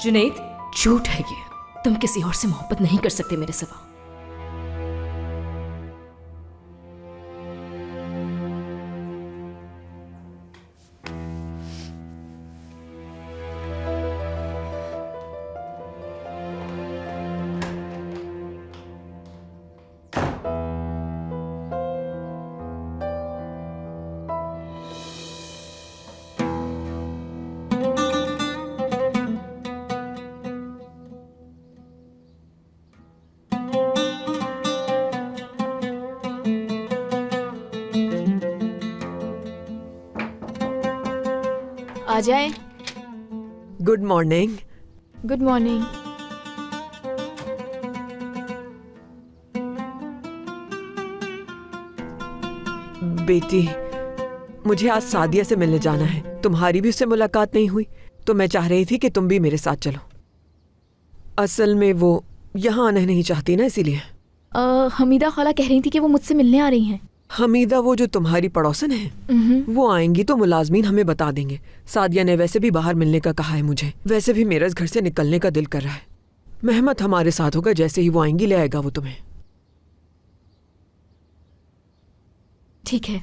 जुनैद, झूठ है ये। तुम किसी और से मोहब्बत नहीं कर सकते मेरे सिवा। आ जाए। Good morning. Good morning. बेटी, मुझे आज सादिया से मिलने जाना है। तुम्हारी भी उससे मुलाकात नहीं हुई, तो मैं चाह रही थी कि तुम भी मेरे साथ चलो। असल में वो यहाँ आना नहीं चाहती ना, इसीलिए। हमीदा खाला कह रही थी कि वो मुझसे मिलने आ रही हैं। हमीदा वो जो तुम्हारी पड़ोसन है, वो आएंगी तो मुलाजमीन हमें बता देंगे। सादिया ने वैसे भी बाहर मिलने का कहा है मुझे। वैसे भी मेरा इस घर से निकलने का दिल कर रहा है। मेहमत हमारे साथ होगा, जैसे ही वो आएंगी ले आएगा वो तुम्हें। ठीक है।